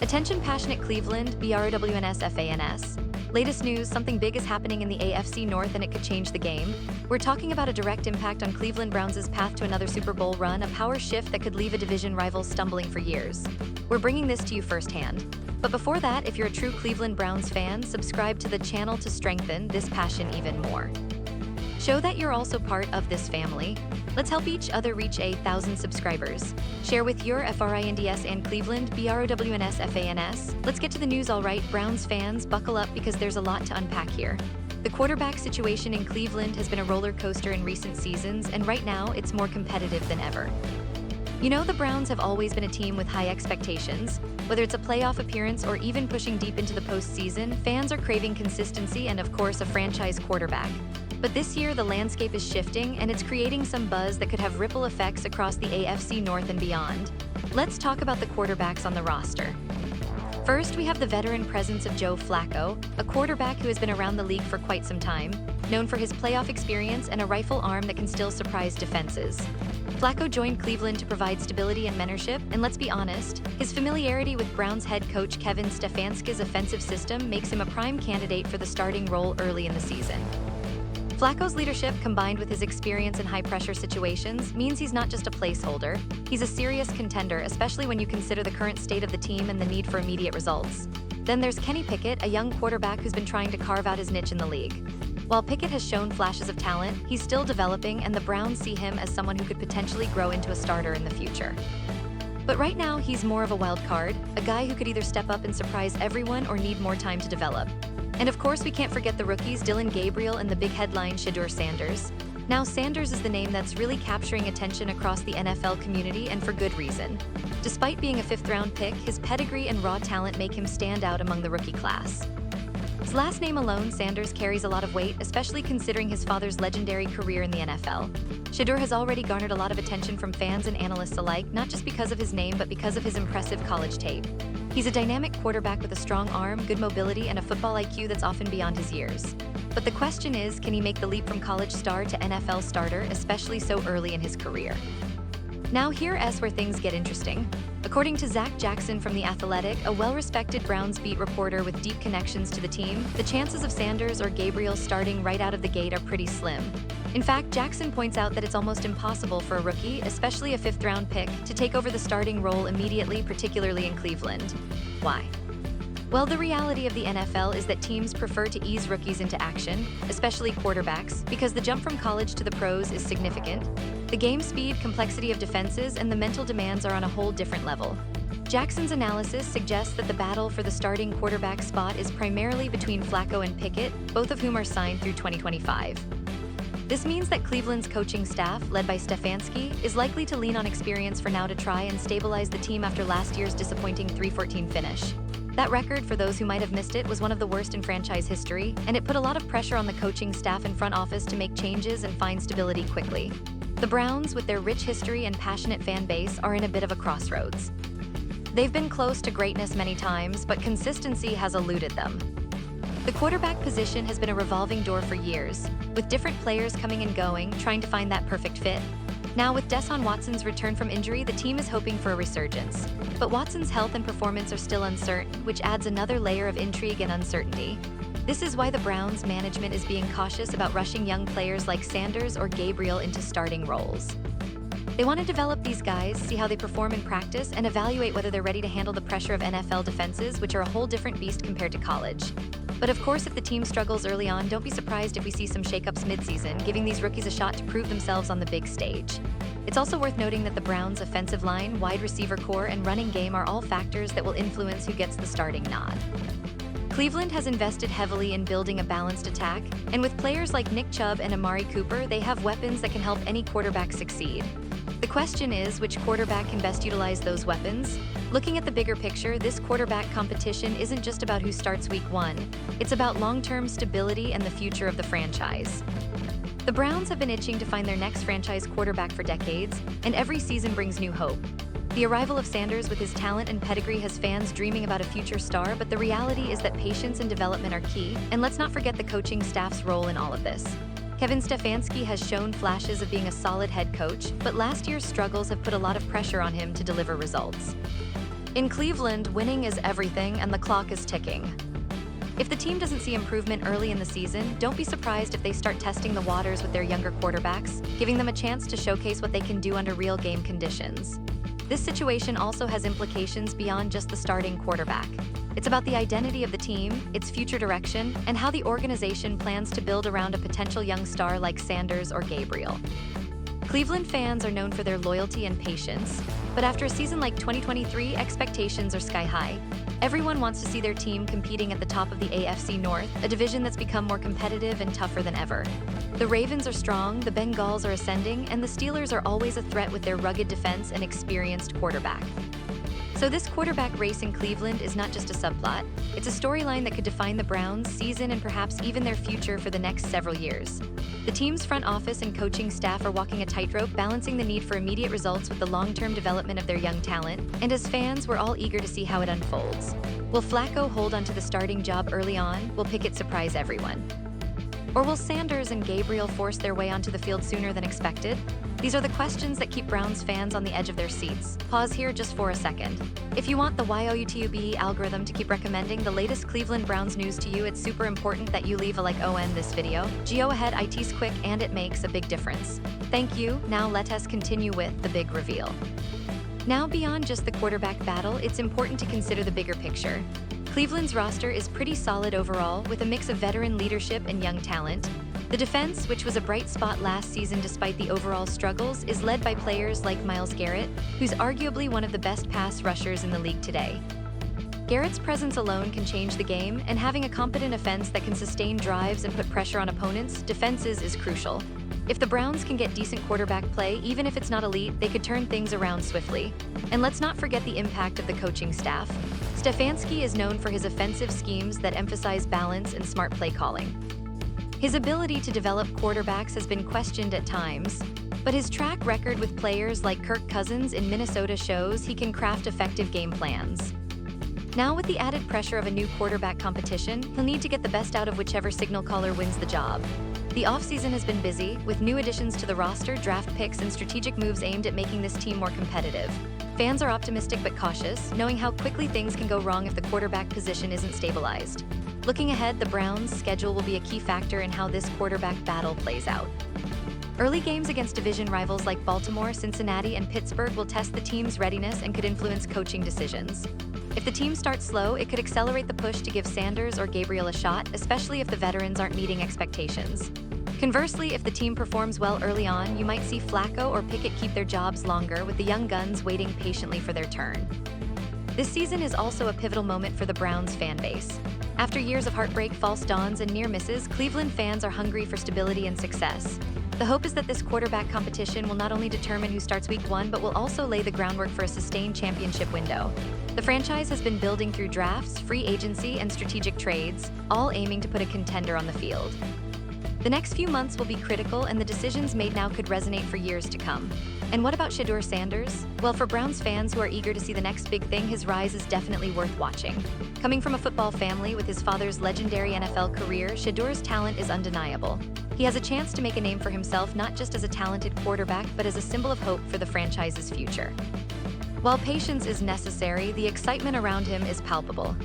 Attention passionate Cleveland, BROWNS FANS. Latest news, something big is happening in the AFC North and it could change the game. We're talking about a direct impact on Cleveland Browns' path to another Super Bowl run, a power shift that could leave a division rival stumbling for years. We're bringing this to you firsthand. But before that, if you're a true Cleveland Browns fan, subscribe to the channel to strengthen this passion even more. Show that you're also part of this family. Let's help each other reach 1,000 subscribers. Share with your FRINDS and Cleveland, BROWNS FANS. Let's get to the news, all right, Browns fans, buckle up because there's a lot to unpack here. The quarterback situation in Cleveland has been a roller coaster in recent seasons, and right now it's more competitive than ever. You know, the Browns have always been a team with high expectations. Whether it's a playoff appearance or even pushing deep into the postseason, fans are craving consistency and, of course, a franchise quarterback. But this year, the landscape is shifting, and it's creating some buzz that could have ripple effects across the AFC North and beyond. Let's talk about the quarterbacks on the roster. First, we have the veteran presence of Joe Flacco, a quarterback who has been around the league for quite some time, known for his playoff experience and a rifle arm that can still surprise defenses. Flacco joined Cleveland to provide stability and mentorship, and let's be honest, his familiarity with Browns head coach Kevin Stefanski's offensive system makes him a prime candidate for the starting role early in the season. Flacco's leadership, combined with his experience in high-pressure situations, means he's not just a placeholder. He's a serious contender, especially when you consider the current state of the team and the need for immediate results. Then there's Kenny Pickett, a young quarterback who's been trying to carve out his niche in the league. While Pickett has shown flashes of talent, he's still developing, and the Browns see him as someone who could potentially grow into a starter in the future. But right now, he's more of a wild card, a guy who could either step up and surprise everyone or need more time to develop. And of course, we can't forget the rookies, Dillon Gabriel and the big headline Shedeur Sanders. Now, Sanders is the name that's really capturing attention across the NFL community, and for good reason. Despite being a fifth-round pick, his pedigree and raw talent make him stand out among the rookie class. His last name alone, Sanders, carries a lot of weight, especially considering his father's legendary career in the NFL. Shedeur has already garnered a lot of attention from fans and analysts alike, not just because of his name, but because of his impressive college tape. He's a dynamic quarterback with a strong arm, good mobility, and a football IQ that's often beyond his years. But the question is, can he make the leap from college star to NFL starter, especially so early in his career? Now here's where things get interesting. According to Zach Jackson from The Athletic, a well-respected Browns beat reporter with deep connections to the team, the chances of Sanders or Gabriel starting right out of the gate are pretty slim. In fact, Jackson points out that it's almost impossible for a rookie, especially a fifth-round pick, to take over the starting role immediately, particularly in Cleveland. Why? Well, the reality of the NFL is that teams prefer to ease rookies into action, especially quarterbacks, because the jump from college to the pros is significant. The game speed, complexity of defenses, and the mental demands are on a whole different level. Jackson's analysis suggests that the battle for the starting quarterback spot is primarily between Flacco and Pickett, both of whom are signed through 2025. This means that Cleveland's coaching staff, led by Stefanski, is likely to lean on experience for now to try and stabilize the team after last year's disappointing 3-14 finish. That record, for those who might have missed it, was one of the worst in franchise history, and it put a lot of pressure on the coaching staff and front office to make changes and find stability quickly. The Browns, with their rich history and passionate fan base, are in a bit of a crossroads. They've been close to greatness many times, but consistency has eluded them. The quarterback position has been a revolving door for years, with different players coming and going, trying to find that perfect fit. Now, with Deshaun Watson's return from injury, the team is hoping for a resurgence. But Watson's health and performance are still uncertain, which adds another layer of intrigue and uncertainty. This is why the Browns management is being cautious about rushing young players like Sanders or Gabriel into starting roles. They want to develop these guys, see how they perform in practice, and evaluate whether they're ready to handle the pressure of NFL defenses, which are a whole different beast compared to college. But of course, if the team struggles early on, don't be surprised if we see some shakeups mid-season, giving these rookies a shot to prove themselves on the big stage. It's also worth noting that the Browns' offensive line, wide receiver core, and running game are all factors that will influence who gets the starting nod. Cleveland has invested heavily in building a balanced attack, and with players like Nick Chubb and Amari Cooper, they have weapons that can help any quarterback succeed. The question is, which quarterback can best utilize those weapons? Looking at the bigger picture, this quarterback competition isn't just about who starts week 1. It's about long-term stability and the future of the franchise. The Browns have been itching to find their next franchise quarterback for decades, and every season brings new hope. The arrival of Sanders with his talent and pedigree has fans dreaming about a future star, but the reality is that patience and development are key, and let's not forget the coaching staff's role in all of this. Kevin Stefanski has shown flashes of being a solid head coach, but last year's struggles have put a lot of pressure on him to deliver results. In Cleveland, winning is everything and the clock is ticking. If the team doesn't see improvement early in the season, don't be surprised if they start testing the waters with their younger quarterbacks, giving them a chance to showcase what they can do under real game conditions. This situation also has implications beyond just the starting quarterback. It's about the identity of the team, its future direction, and how the organization plans to build around a potential young star like Sanders or Gabriel. Cleveland fans are known for their loyalty and patience, but after a season like 2023, expectations are sky high. Everyone wants to see their team competing at the top of the AFC North, a division that's become more competitive and tougher than ever. The Ravens are strong, the Bengals are ascending, and the Steelers are always a threat with their rugged defense and experienced quarterback. So this quarterback race in Cleveland is not just a subplot, it's a storyline that could define the Browns' season and perhaps even their future for the next several years. The team's front office and coaching staff are walking a tightrope, balancing the need for immediate results with the long-term development of their young talent, and as fans, we're all eager to see how it unfolds. Will Flacco hold onto the starting job early on? Will Pickett surprise everyone? Or will Sanders and Gabriel force their way onto the field sooner than expected? These are the questions that keep Browns fans on the edge of their seats. Pause here just for a second. If you want the YouTube algorithm to keep recommending the latest Cleveland Browns news to you, it's super important that you leave a like on this video. Go ahead, it's quick and it makes a big difference. Thank you. Now let us continue with the big reveal. Now beyond just the quarterback battle, it's important to consider the bigger picture. Cleveland's roster is pretty solid overall, with a mix of veteran leadership and young talent. The defense, which was a bright spot last season despite the overall struggles, is led by players like Myles Garrett, who's arguably one of the best pass rushers in the league today. Garrett's presence alone can change the game, and having a competent offense that can sustain drives and put pressure on opponents' defenses is crucial. If the Browns can get decent quarterback play, even if it's not elite, they could turn things around swiftly. And let's not forget the impact of the coaching staff. Stefanski is known for his offensive schemes that emphasize balance and smart play calling. His ability to develop quarterbacks has been questioned at times, but his track record with players like Kirk Cousins in Minnesota shows he can craft effective game plans. Now with the added pressure of a new quarterback competition, he'll need to get the best out of whichever signal caller wins the job. The offseason has been busy, with new additions to the roster, draft picks, and strategic moves aimed at making this team more competitive. Fans are optimistic but cautious, knowing how quickly things can go wrong if the quarterback position isn't stabilized. Looking ahead, the Browns' schedule will be a key factor in how this quarterback battle plays out. Early games against division rivals like Baltimore, Cincinnati, and Pittsburgh will test the team's readiness and could influence coaching decisions. If the team starts slow, it could accelerate the push to give Sanders or Gabriel a shot, especially if the veterans aren't meeting expectations. Conversely, if the team performs well early on, you might see Flacco or Pickett keep their jobs longer, with the young guns waiting patiently for their turn. This season is also a pivotal moment for the Browns fan base. After years of heartbreak, false dawns, and near misses, Cleveland fans are hungry for stability and success. The hope is that this quarterback competition will not only determine who starts Week 1, but will also lay the groundwork for a sustained championship window. The franchise has been building through drafts, free agency, and strategic trades, all aiming to put a contender on the field. The next few months will be critical, and the decisions made now could resonate for years to come. And what about Shedeur Sanders? Well, for Browns fans who are eager to see the next big thing, his rise is definitely worth watching. Coming from a football family with his father's legendary NFL career, Shedeur's talent is undeniable. He has a chance to make a name for himself not just as a talented quarterback, but as a symbol of hope for the franchise's future. While patience is necessary, the excitement around him is palpable.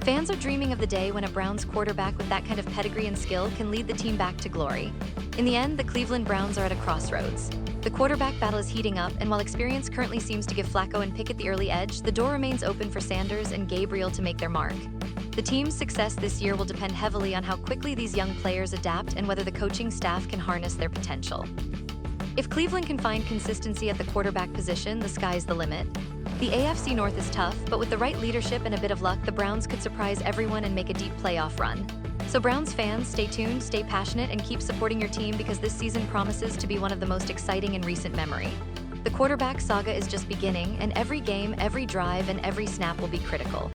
Fans are dreaming of the day when a Browns quarterback with that kind of pedigree and skill can lead the team back to glory. In the end, the Cleveland Browns are at a crossroads. The quarterback battle is heating up, and while experience currently seems to give Flacco and Pickett the early edge, the door remains open for Sanders and Gabriel to make their mark. The team's success this year will depend heavily on how quickly these young players adapt and whether the coaching staff can harness their potential. If Cleveland can find consistency at the quarterback position, the sky's the limit. The AFC North is tough, but with the right leadership and a bit of luck, the Browns could surprise everyone and make a deep playoff run. So Browns fans, stay tuned, stay passionate, and keep supporting your team, because this season promises to be one of the most exciting in recent memory. The quarterback saga is just beginning, and every game, every drive, and every snap will be critical.